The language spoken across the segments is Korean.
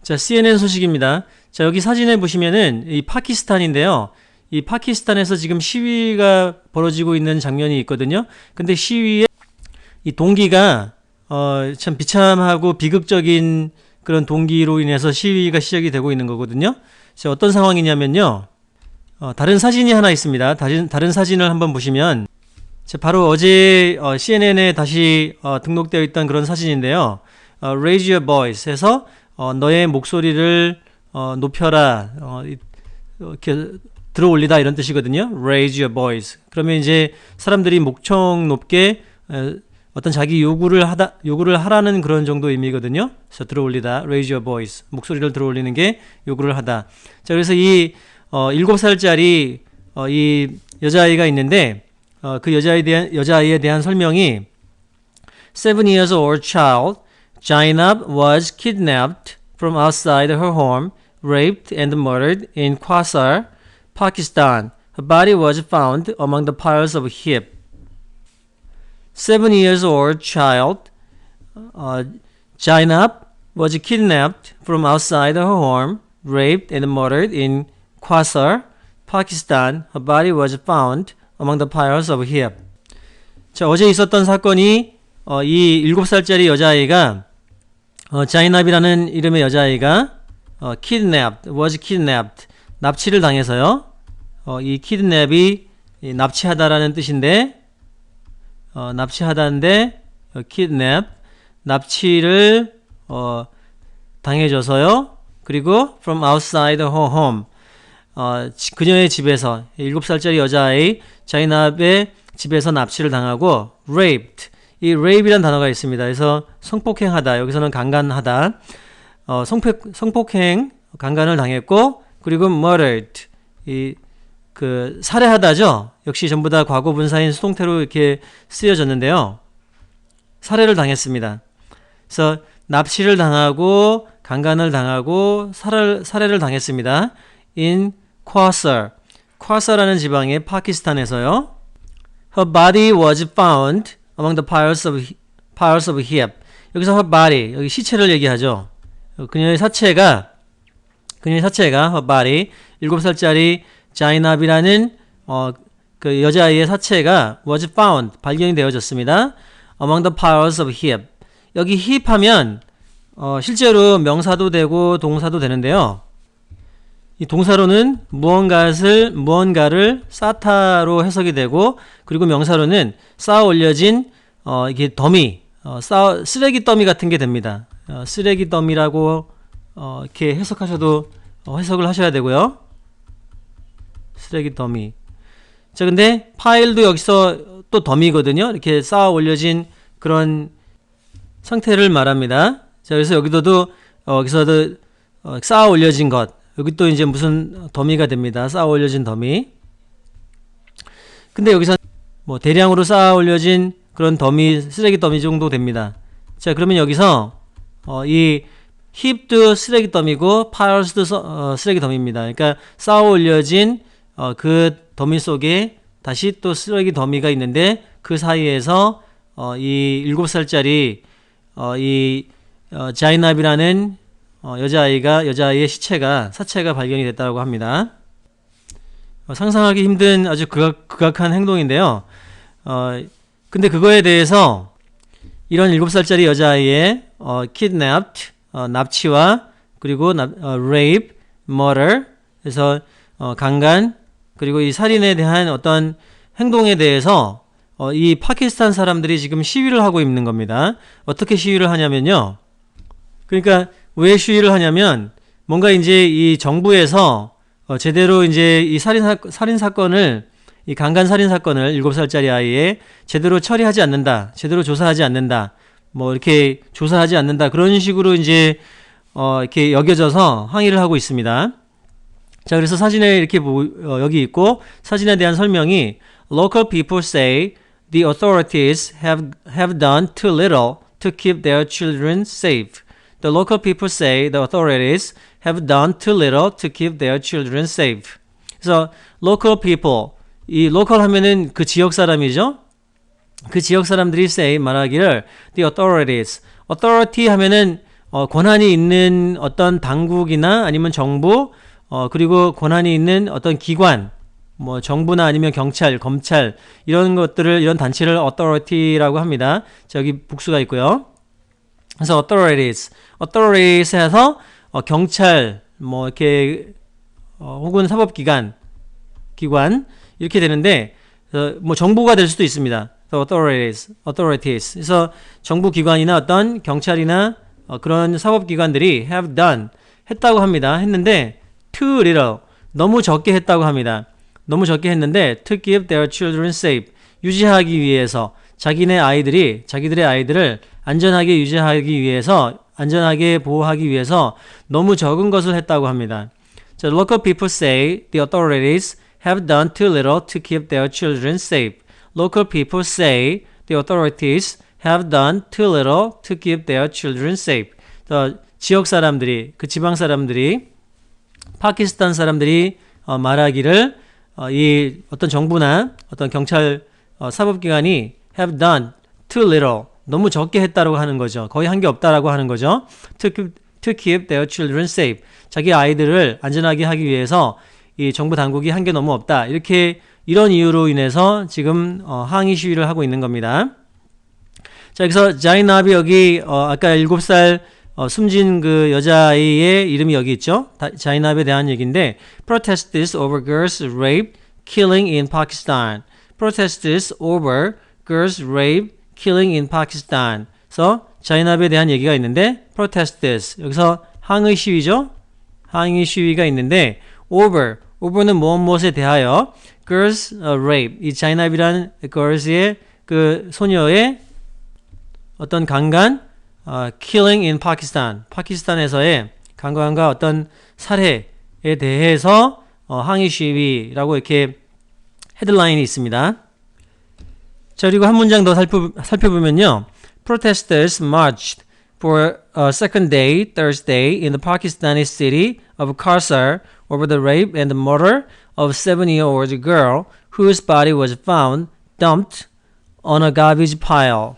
자, CNN 소식입니다. 자, 여기 사진에 보시면은 이 파키스탄인데요. 이 파키스탄에서 지금 시위가 벌어지고 있는 장면이 있거든요. 근데 시위의 이 동기가 참 비참하고 비극적인 그런 동기로 인해서 시위가 시작이 되고 있는 거거든요. 자, 어떤 상황이냐면요. 다른 사진이 하나 있습니다. 다른 사진을 한번 보시면 자, 바로 어제 CNN에 다시 등록되어 있던 그런 사진인데요. Raise your voice 해서 너의 목소리를 높여라 이렇게 들어올리다 이런 뜻이거든요. Raise your voice. 그러면 이제 사람들이 목청 높게 어떤 자기 요구를 하라는 그런 정도 의미거든요. 그래서 들어올리다, raise your voice. 목소리를 들어올리는 게 요구를 하다. 자, 그래서 이 7살짜리 이 여자아이가 있는데 그 여자아이에 대한 설명이 7 years old child Zainab was kidnapped from outside her home, raped and murdered in Quasar, Pakistan. Her body was found among the piles of heap. 7 years old child Zainab was kidnapped from outside her home, raped and murdered in Quasar, Pakistan. Her body was found among the piles of heap. 자, 어제 있었던 사건이 이 7살짜리 여자아이가 자이납이라는 이름의 여자아이가 was kidnapped 납치를 당해서요. 이 kidnap이 납치하다라는 뜻인데 납치하다인데 kidnap 납치를 당해져서요. 그리고 from outside her home 그녀의 집에서 7살짜리 여자아이 자이납의 집에서 납치를 당하고 raped 이 rape이라는 단어가 있습니다. 그래서 성폭행하다 여기서는 강간하다 성폭행 강간을 당했고 그리고 murdered 이 그 살해하다죠. 역시 전부 다 과거 분사인 수동태로 이렇게 쓰여졌는데요. 살해를 당했습니다. 그래서 납치를 당하고 강간을 당하고 살해를 당했습니다. in Quasar라는 지방의 파키스탄에서요. Her body was found among the piles of heap. 여기서 her body 여기 시체를 얘기하죠. 그녀의 사체가 her body 7살짜리 자이납이라는 그 여자아이의 사체가 was found 발견이 되어졌습니다. among the piles of heap. 여기 heap 하면 실제로 명사도 되고 동사도 되는데요. 이 동사로는 무언가를 쌓다로 해석이 되고 그리고 명사로는 쌓아 올려진 이게 더미, 쓰레기 더미 같은 게 됩니다. 쓰레기 더미라고 이렇게 해석을 하셔야 되고요. 쓰레기 더미. 자, 근데 파일도 여기서 또 더미거든요. 이렇게 쌓아 올려진 그런 상태를 말합니다. 자, 그래서 여기서도 쌓아 올려진 것. 여기 또 이제 무슨 더미가 됩니다. 쌓아 올려진 더미. 근데 여기서 뭐 대량으로 쌓아 올려진 그런 더미, 쓰레기 더미 정도 됩니다. 자, 그러면 여기서 이 heap도 쓰레기 더미고 piles도 쓰레기 더미입니다. 그러니까 쌓아 올려진 그 더미 속에 다시 또 쓰레기 더미가 있는데 그 사이에서 이 7살짜리 이 자이납이라는 여자아이의 사체가 발견이 됐다고 합니다. 상상하기 힘든 아주 극악한 행동인데요. 근데 그거에 대해서 이런 7살짜리 여자아이의 kidnapped 납치와 그리고 rape, murder 그래서 강간 그리고 이 살인에 대한 어떤 행동에 대해서 이 파키스탄 사람들이 지금 시위를 하고 있는 겁니다. 어떻게 시위를 하냐면요. 그러니까 왜 시위를 하냐면 뭔가 이제 이 정부에서 제대로 이제 이 살인 사건을 이 강간 살인 사건을 7살짜리 아이에 제대로 처리하지 않는다. 제대로 조사하지 않는다. 뭐 이렇게 조사하지 않는다. 그런 식으로 이제 이렇게 여겨져서 항의를 하고 있습니다. 자, 그래서 사진에 이렇게 여기 있고 사진에 대한 설명이 Local people say the authorities have done too little to keep their children safe. The local people say the authorities have done too little to keep their children safe. 그래서 local people, 이 local 하면은 그 지역 사람이죠. 그 지역 사람들이 say 말하기를 the authorities. authority 하면은 권한이 있는 어떤 당국이나 아니면 정부, 그리고 권한이 있는 어떤 기관, 뭐 정부나 아니면 경찰, 검찰 이런 것들을 이런 단체를 authority라고 합니다. 저기 복수가 있고요. 그래서 authorities 해서 경찰 뭐 이렇게 혹은 사법기관 기관 이렇게 되는데 뭐 정부가 될 수도 있습니다. authorities. 그래서 정부 기관이나 어떤 경찰이나 그런 사법기관들이 have done 했다고 합니다. 했는데 too little 너무 적게 했다고 합니다. 너무 적게 했는데 to keep their children safe 유지하기 위해서 자기들의 아이들을 안전하게 유지하기 위해서 안전하게 보호하기 위해서 너무 적은 것을 했다고 합니다. So local people say the authorities have done too little to keep their children safe. Local people say the authorities have done too little to keep their children safe. 지역 사람들이 그 지방 사람들이 파키스탄 사람들이 말하기를 이 어떤 정부나 어떤 경찰 사법기관이 have done too little 너무 적게 했다라고 하는 거죠. 거의 한 게 없다라고 하는 거죠. To keep their children safe. 자기 아이들을 안전하게 하기 위해서 이 정부 당국이 한 게 너무 없다. 이런 이유로 인해서 지금 항의 시위를 하고 있는 겁니다. 자, 여기서 자이나비 여기 아까 7살 숨진 그 여자아이의 이름이 여기 있죠. 자이나비에 대한 얘기인데 Protests over girls rape, killing in Pakistan. Protests over girls rape, killing in Pakistan. 그래서 자이나비에 대한 얘기가 있는데 Protests 여기서 항의 시위죠. 항의 시위가 있는데 over는 무엇에 대하여 girls rape 이 자이나비라는 girls의 그 소녀의 어떤 강간 killing in Pakistan 파키스탄에서의 강간과 어떤 살해에 대해서 항의 시위라고 이렇게 헤드라인이 있습니다. 자, 그리고 한 문장 더 살펴보면요. Protesters marched for a second day Thursday in the Pakistani city of Karsar over the rape and murder of a 7-year-old girl whose body was found dumped on a garbage pile.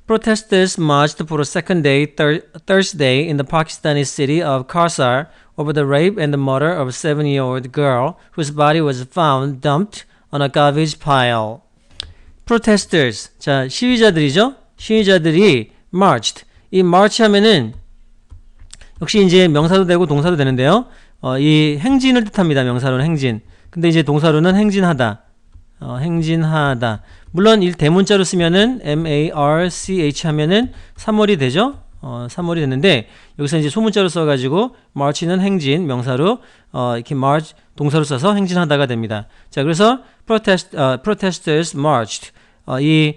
Protesters marched for a second day Thursday in the Pakistani city of Karsar over the rape and murder of a 7-year-old girl whose body was found dumped on a garbage pile. Protesters, 자 시위자들이죠. 시위자들이 marched. 이 march 하면은 역시 이제 명사도 되고 동사도 되는데요. 이 행진을 뜻합니다. 명사로는 행진. 근데 이제 동사로는 행진하다. 행진하다. 물론 이 대문자로 쓰면은 march 하면은 3월이 되죠. 3월이 됐는데 여기서 이제 소문자로 써가지고 march는 행진 명사로 이렇게 march 동사로 써서 행진하다가 됩니다. 자, 그래서 protesters marched. 이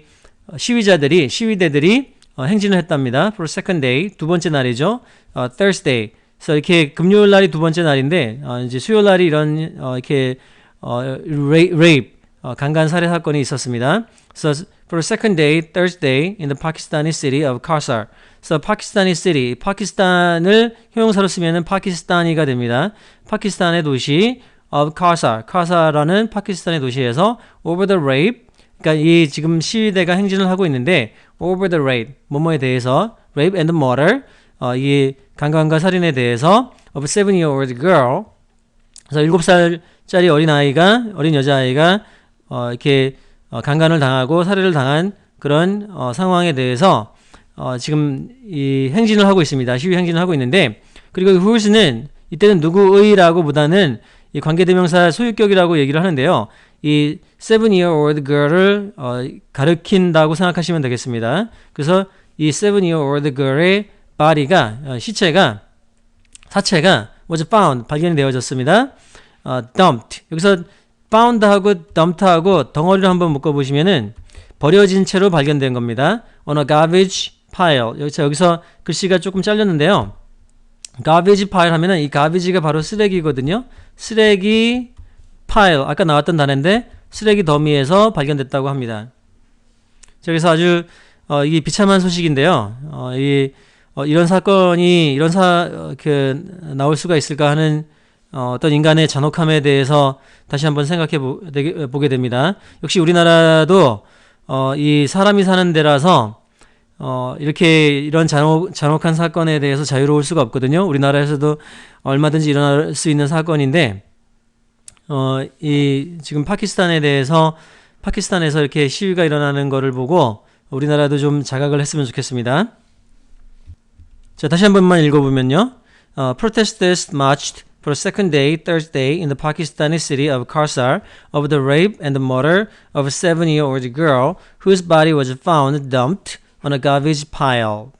시위대들이 행진을 했답니다. For second day 두 번째 날이죠. Thursday. 그래서 이렇게 금요일 날이 두 번째 날인데 이제 수요일 날이 이런 이렇게 rape 강간 살해 사건이 있었습니다. So for second day Thursday in the Pakistani city of Karsar. So Pakistani city 파키스탄을 형용사로 쓰면은 파키스탄이가 됩니다. 파키스탄의 도시 of Karsar라는 파키스탄의 도시에서 over the rape 그러니까 이 지금 시위대가 행진을 하고 있는데 over the rape 뭐뭐에 대해서 rape and murder 이 강간과 살인에 대해서 of a 7-year-old girl 그래서 7살짜리 어린 여자아이가 이렇게 강간을 당하고 살해를 당한 그런 상황에 대해서 지금 이 행진을 하고 있습니다. 시위 행진을 하고 있는데 그리고 whose는 이때는 누구의라고 보다는 이 관계대명사 소유격이라고 얘기를 하는데요. 이 7-year-old girl을 가리킨다고 생각하시면 되겠습니다. 그래서 이 7-year-old girl의 body가 사체가 was found 발견이 되어졌습니다. dumped 여기서 found하고 dumped하고 덩어리를 한번 묶어보시면은 버려진 채로 발견된 겁니다. on a garbage pile 여기서 글씨가 조금 잘렸는데요. garbage pile 하면은 이 garbage가 바로 쓰레기거든요. 쓰레기 pile 아까 나왔던 단어인데 쓰레기 더미에서 발견됐다고 합니다. 자, 그래서 아주 이게 비참한 소식인데요. 이런 사건이 나올 수가 있을까 하는 어떤 인간의 잔혹함에 대해서 다시 한번 생각해 보게 됩니다. 역시 우리나라도 이 사람이 사는 데라서 이렇게 이런 잔혹한 사건에 대해서 자유로울 수가 없거든요. 우리나라에서도 얼마든지 일어날 수 있는 사건인데, 지금 파키스탄에서 이렇게 시위가 일어나는 거를 보고 우리나라도 좀 자각을 했으면 좋겠습니다. 자, 다시 한 번만 읽어보면요. Protesters marched for the second day, Thursday, in the Pakistani city of Karsar over the rape and the murder of a 7-year-old girl whose body was found dumped on a garbage pile.